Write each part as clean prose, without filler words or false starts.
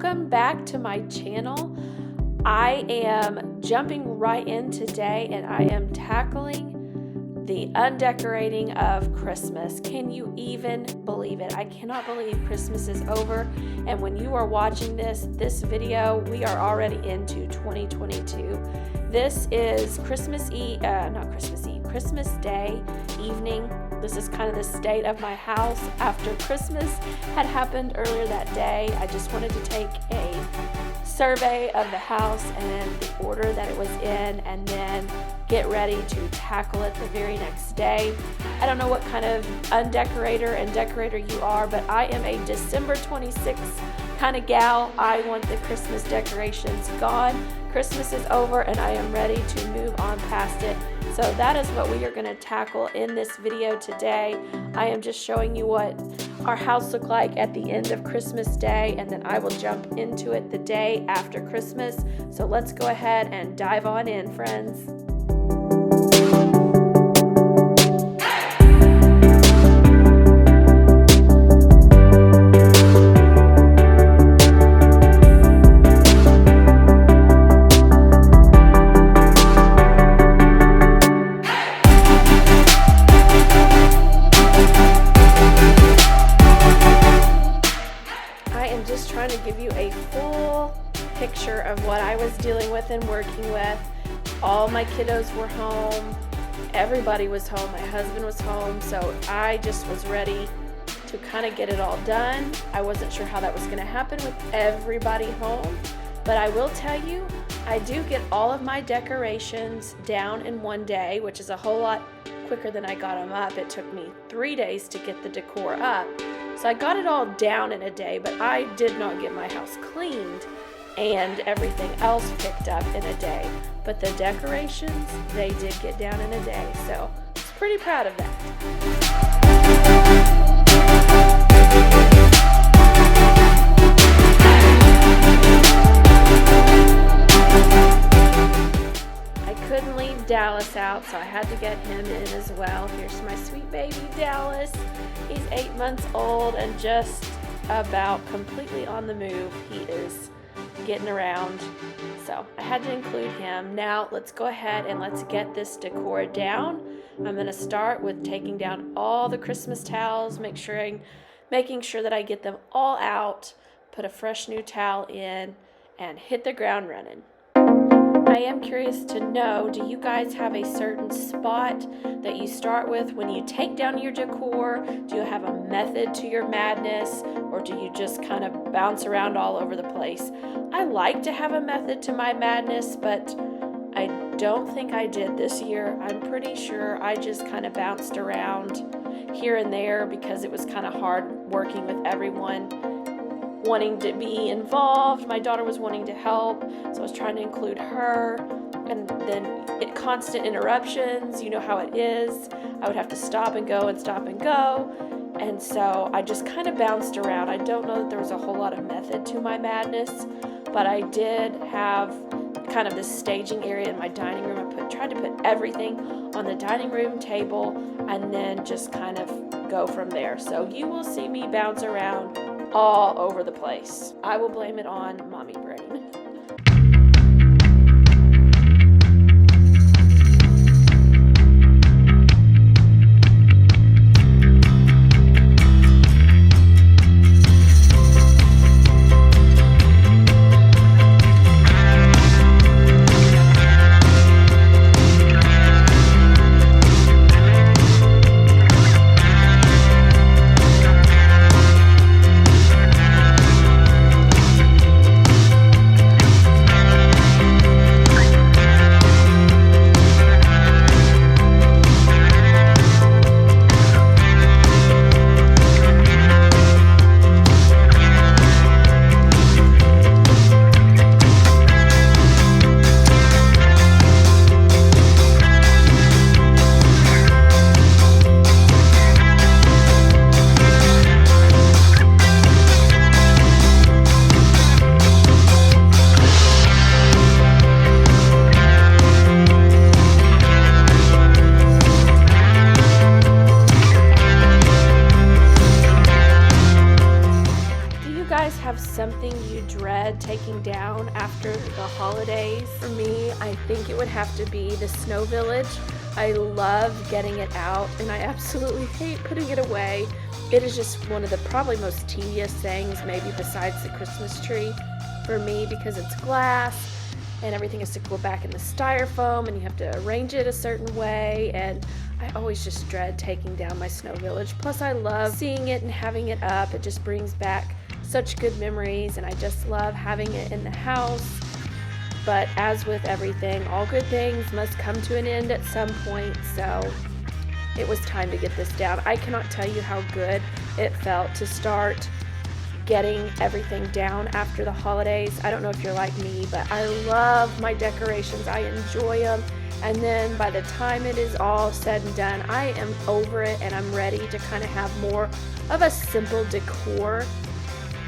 welcome back to my channel. I am jumping right in today and I am tackling the undecorating of Christmas. Can you even believe it? I cannot believe Christmas is over, and when you are watching this video, we are already into 2022. This is Christmas Day evening. This is kind of the state of my house after Christmas had happened earlier that day. I just wanted to take a survey of the house and the order that it was in, and then get ready to tackle it the very next day. I don't know what kind of undecorator and decorator you are, but I am a December 26th kind of gal. I want the Christmas decorations gone. Christmas is over and I am ready to move on past it. So that is what we are going to tackle in this video today. I am just showing you what our house looked like at the end of Christmas Day, and then I will jump into it the day after Christmas. So let's go ahead and dive on in, friends. To give you a full picture of what I was dealing with and working with. All my kiddos were home, everybody was home, my husband was home, so I just was ready to kind of get it all done. I wasn't sure how that was going to happen with everybody home, but I will tell you, I do get all of my decorations down in one day, which is a whole lot quicker than I got them up. It took me 3 days to get the decor up. So I got it all down in a day, but I did not get my house cleaned and everything else picked up in a day. But the decorations, they did get down in a day. So I was pretty proud of that. Couldn't leave Dallas out, so I had to get him in as well. Here's my sweet baby Dallas. He's 8 months old and just about completely on the move. He is getting around, so I had to include him. Now let's go ahead and let's get this decor down. I'm going to start with taking down all the Christmas towels, making sure that I get them all out, put a fresh new towel in, and hit the ground running. I am curious to know, do you guys have a certain spot that you start with when you take down your decor? Do you have a method to your madness, or do you just kind of bounce around all over the place? I like to have a method to my madness, but I don't think I did this year. I'm pretty sure I just kind of bounced around here and there because it was kind of hard working with everyone wanting to be involved. My daughter was wanting to help, so I was trying to include her, and then constant interruptions, you know how it is. I would have to stop and go, and so I just kind of bounced around. I don't know that there was a whole lot of method to my madness, but I did have kind of this staging area in my dining room. I tried to put everything on the dining room table and then just kind of go from there. So you will see me bounce around all over the place. I will blame it on mommy brain. something you dread taking down after the holidays? For me, I think it would have to be the Snow Village. I love getting it out, and I absolutely hate putting it away. It is just one of the probably most tedious things, maybe besides the Christmas tree for me, because it's glass and everything has to go back in the styrofoam and you have to arrange it a certain way, and I always just dread taking down my Snow Village. Plus I love seeing it and having it up. It just brings back such good memories, and I just love having it in the house. But as with everything, all good things must come to an end at some point, so it was time to get this down. I cannot tell you how good it felt to start getting everything down after the holidays. I don't know if you're like me, but I love my decorations. I enjoy them. And then by the time it is all said and done, I am over it and I'm ready to kind of have more of a simple decor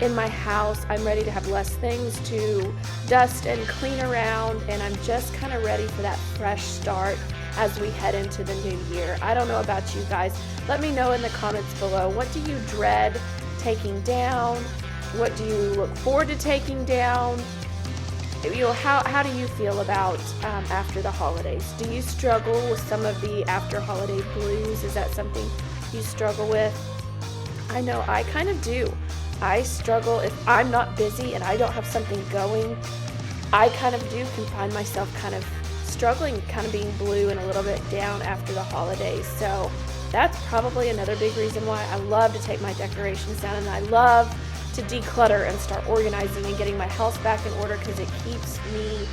in my house. I'm ready to have less things to dust and clean around, and I'm just kind of ready for that fresh start as we head into the new year. I don't know about you guys. Let me know in the comments below. What do you dread taking down? What do you look forward to taking down? How do you feel about after the holidays? Do you struggle with some of the after holiday blues? Is that something you struggle with? I know I kind of do. I struggle if I'm not busy and I don't have something going. I kind of can find myself kind of struggling, kind of being blue and a little bit down after the holidays. So that's probably another big reason why I love to take my decorations down, and I love to declutter and start organizing and getting my house back in order, because it keeps me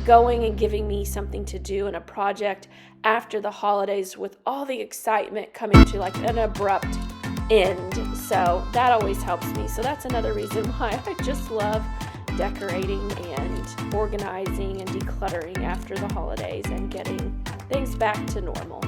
going and giving me something to do and a project after the holidays, with all the excitement coming to like an abrupt end. So that always helps me. So that's another reason why I just love decorating and organizing and decluttering after the holidays and getting things back to normal.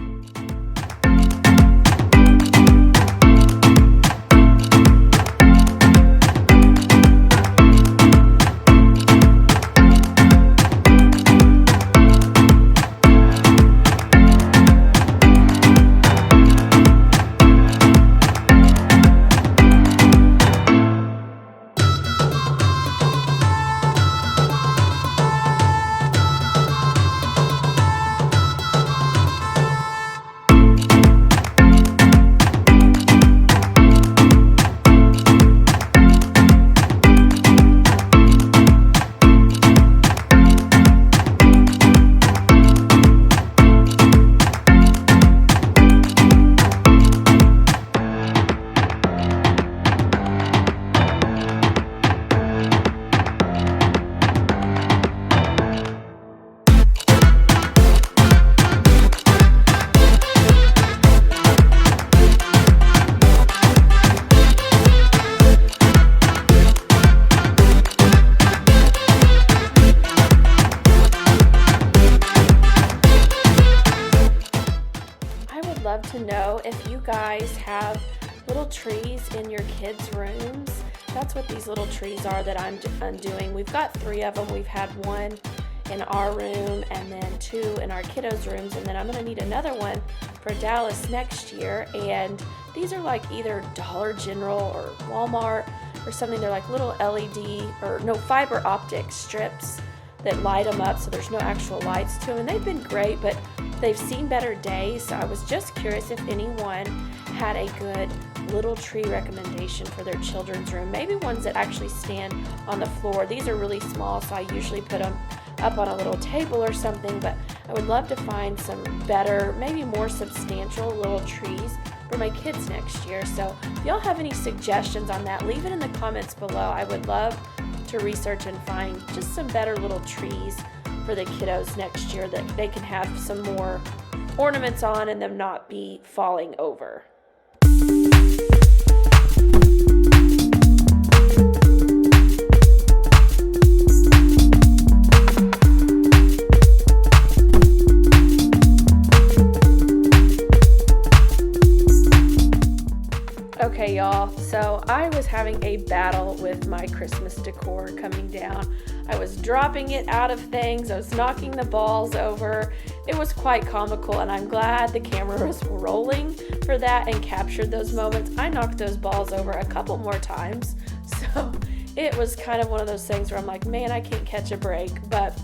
Love to know if you guys have little trees in your kids' rooms. That's what these little trees are that I'm undoing. We've got 3 of them. We've had 1 in our room and then 2 in our kiddos' rooms, and then I'm going to need another one for Dallas next year. And these are like either Dollar General or Walmart or something. They're like little LED or no fiber optic strips that light them up, so there's no actual lights to them, and they've been great, but they've seen better days. So I was just curious if anyone had a good little tree recommendation for their children's room, maybe ones that actually stand on the floor. These are really small, so I usually put them up on a little table or something, but I would love to find some better, maybe more substantial little trees for my kids next year. So if y'all have any suggestions on that, leave it in the comments below. I would love to research and find just some better little trees for the kiddos next year that they can have some more ornaments on and them not be falling over. Okay, y'all, so I was having a battle with my Christmas decor coming down. I was dropping it out of things. I was knocking the balls over. It was quite comical, and I'm glad the camera was rolling for that and captured those moments. I knocked those balls over a couple more times, so it was kind of one of those things where I'm like, man, I can't catch a break. But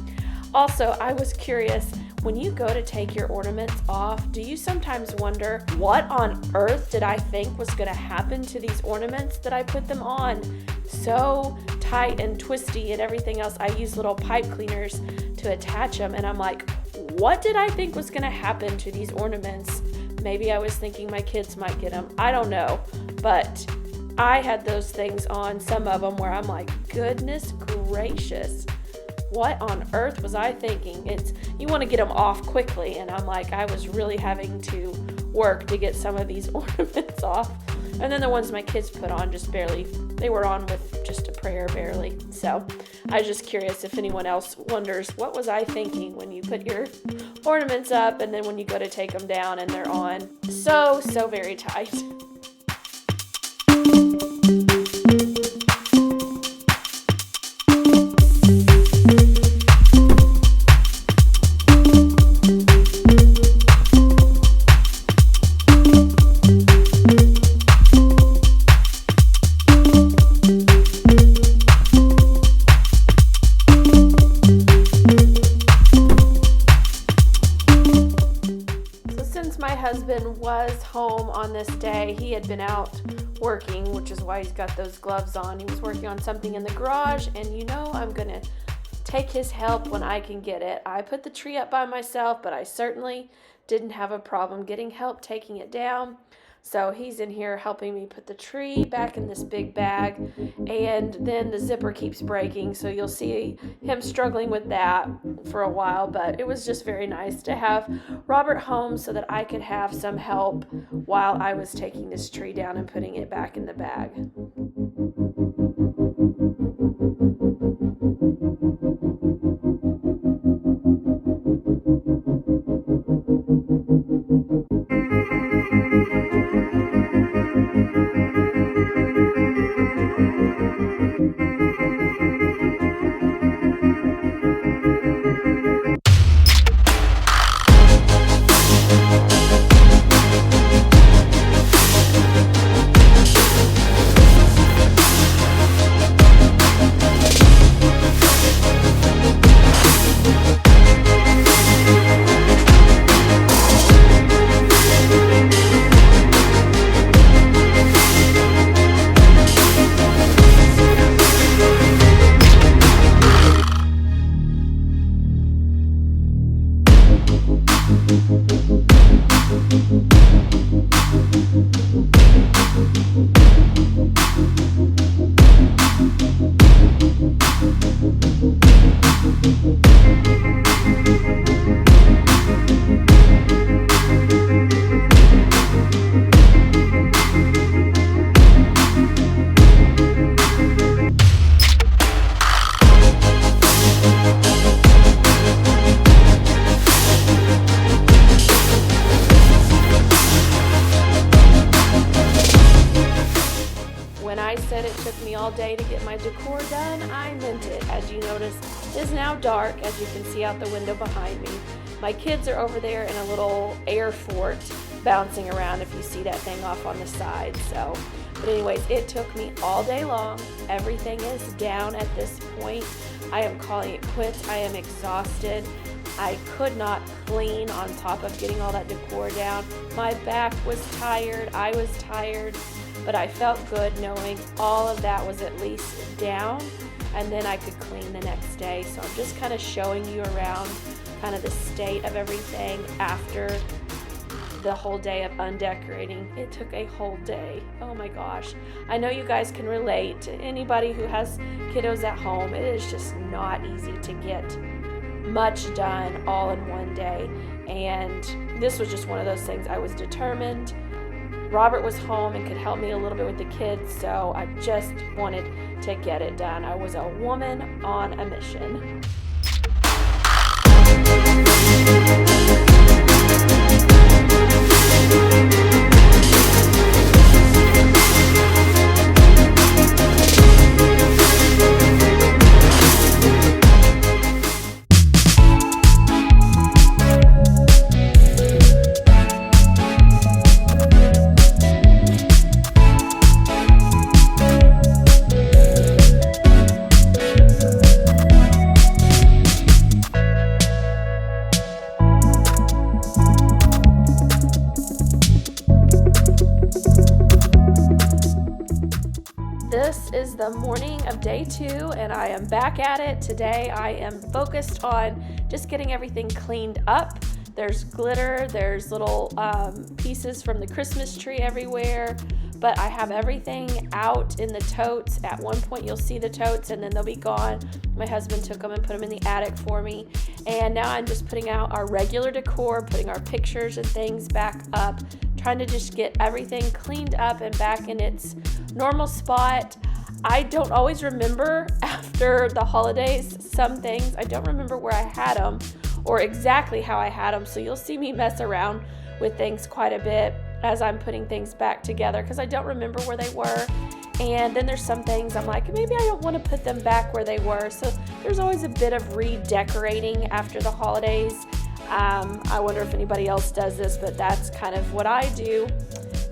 also, I was curious, when you go to take your ornaments off, do you sometimes wonder, what on earth did I think was going to happen to these ornaments that I put them on so tight and twisty and everything else? I use little pipe cleaners to attach them, and I'm like, what did I think was going to happen to these ornaments? Maybe I was thinking my kids might get them. I don't know, but I had those things on, some of them, where I'm like, goodness gracious, what on earth was I thinking? You want to get them off quickly, and I'm like, I was really having to work to get some of these ornaments off. And then the ones my kids put on just barely, they were on with just a prayer barely. So I was just curious if anyone else wonders, what was I thinking when you put your ornaments up and then when you go to take them down and they're on so very tight. Was home on this day. He had been out working, which is why he's got those gloves on. He was working on something in the garage, and I'm gonna take his help when I can get it. I put the tree up by myself, but I certainly didn't have a problem getting help taking it down. So he's in here helping me put the tree back in this big bag, and then the zipper keeps breaking, so you'll see him struggling with that for a while. But it was just very nice to have Robert home so that I could have some help while I was taking this tree down and putting it back in the bag. All day to get my decor done, I meant it. As you notice, it is now dark, as you can see out the window behind me. My kids are over there in a little air fort bouncing around, if you see that thing off on the side. But anyways, it took me all day long. Everything is down at this point. I am calling it quits. I am exhausted. I could not clean on top of getting all that decor down. My back was tired. I was tired. But I felt good knowing all of that was at least down, and then I could clean the next day. So I'm just kind of showing you around kind of the state of everything after the whole day of undecorating. It took a whole day. Oh my gosh. I know you guys can relate. To anybody who has kiddos at home, it is just not easy to get much done all in one day. And this was just one of those things. I was determined. Robert was home and could help me a little bit with the kids, so I just wanted to get it done. I was a woman on a mission. this is the morning of day 2 and I am back at it. Today I am focused on just getting everything cleaned up. There's glitter, there's little pieces from the Christmas tree everywhere, but I have everything out in the totes. At one point you'll see the totes and then they'll be gone. My husband took them and put them in the attic for me. And now I'm just putting out our regular decor, putting our pictures and things back up, trying to just get everything cleaned up and back in its normal spot. I don't always remember after the holidays some things. I don't remember where I had them or exactly how I had them, so you'll see me mess around with things quite a bit as I'm putting things back together because I don't remember where they were. And then there's some things I'm like, maybe I don't want to put them back where they were, so there's always a bit of redecorating after the holidays. I wonder if anybody else does this, but that's kind of what I do.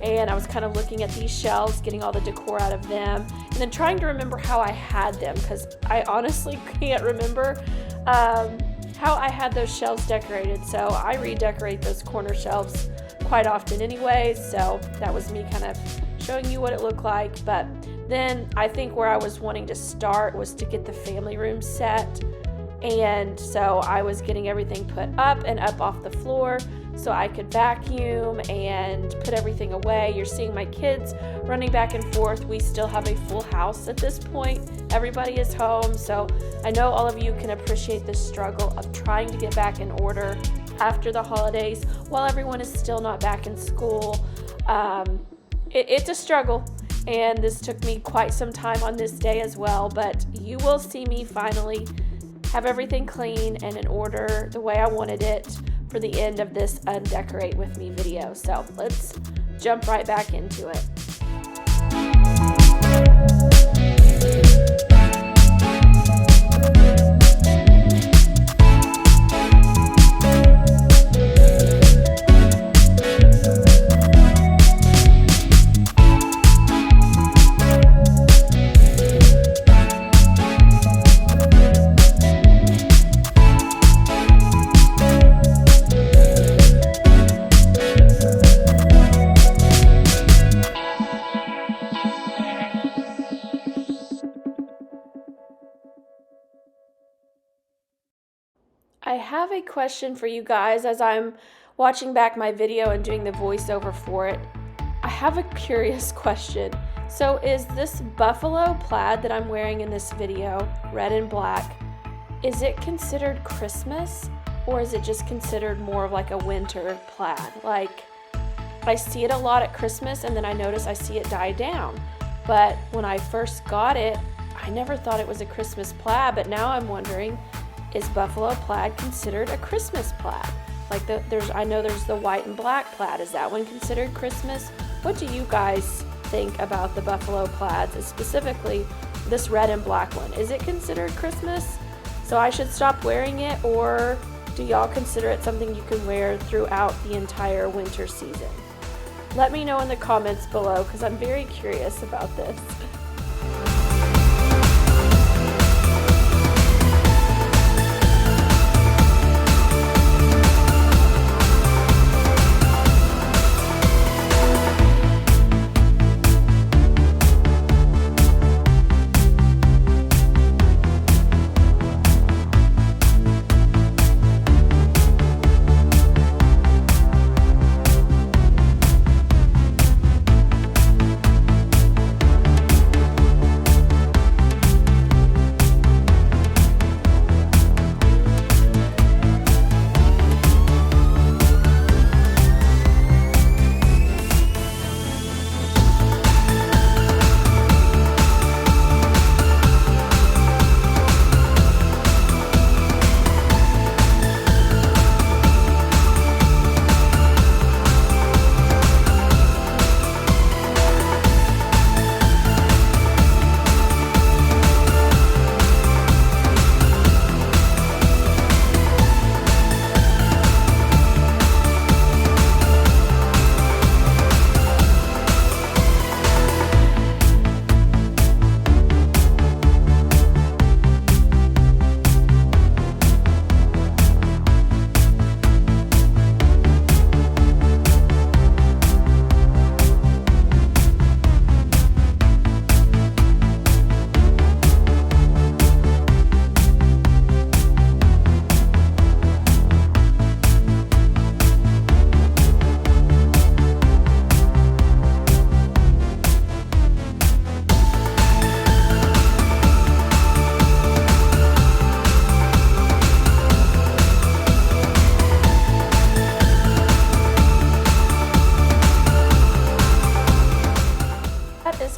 And I was kind of looking at these shelves, getting all the decor out of them, and then trying to remember how I had them because I honestly can't remember how I had those shelves decorated. So I redecorate those corner shelves quite often anyways, so that was me kind of showing you what it looked like. But then I think where I was wanting to start was to get the family room set, and so I was getting everything put up and up off the floor so I could vacuum and put everything away. You're seeing my kids running back and forth. We still have a full house at this point. Everybody is home, so I know all of you can appreciate the struggle of trying to get back in order after the holidays while everyone is still not back in school. It's a struggle, and this took me quite some time on this day as well, but you will see me finally have everything clean and in order the way I wanted it for the end of this Undecorate with me video. So let's jump right back into it. I have a question for you guys as I'm watching back my video and doing the voiceover for it. I have a curious question. So is this buffalo plaid that I'm wearing in this video, red and black, is it considered Christmas or is it just considered more of like a winter plaid? Like, I see it a lot at Christmas and then I notice I see it die down. But when I first got it, I never thought it was a Christmas plaid, but now I'm wondering, is buffalo plaid considered a Christmas plaid? Like I know there's the white and black plaid. Is that one considered Christmas? What do you guys think about the buffalo plaids, specifically this red and black one? Is it considered Christmas? So I should stop wearing it, or do y'all consider it something you can wear throughout the entire winter season? Let me know in the comments below because I'm very curious about this.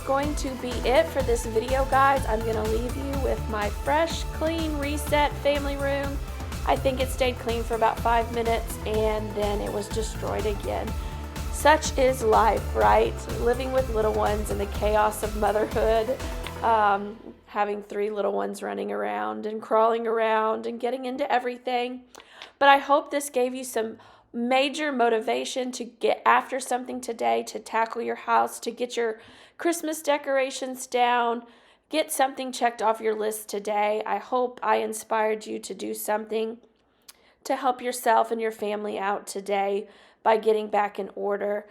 going to be it for this video, guys. I'm going to leave you with my fresh, clean, reset family room. I think it stayed clean for about 5 minutes and then it was destroyed again. Such is life, right? Living with little ones and the chaos of motherhood. Having 3 little ones running around and crawling around and getting into everything. But I hope this gave you some major motivation to get after something today, to tackle your house, to get your Christmas decorations down, get something checked off your list today. I hope I inspired you to do something to help yourself and your family out today by getting back in order.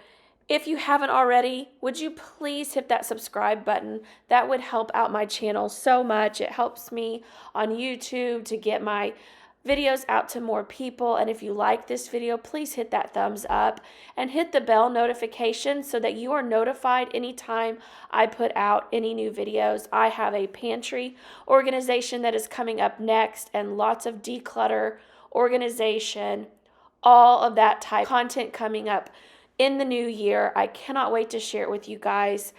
If you haven't already, would you please hit that subscribe button? That would help out my channel so much. It helps me on YouTube to get my videos out to more people. And if you like this video, please hit that thumbs up and hit the bell notification so that you are notified anytime I put out any new videos. I have a pantry organization that is coming up next and lots of declutter, organization, all of that type of content coming up in the new year. I cannot wait to share it with you guys.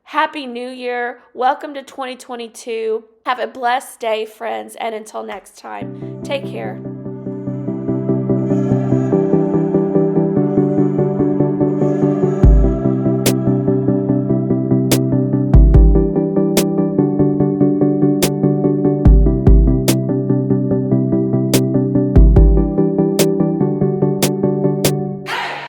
Happy New Year. Welcome to 2022. Have a blessed day, friends. And until next time, take care.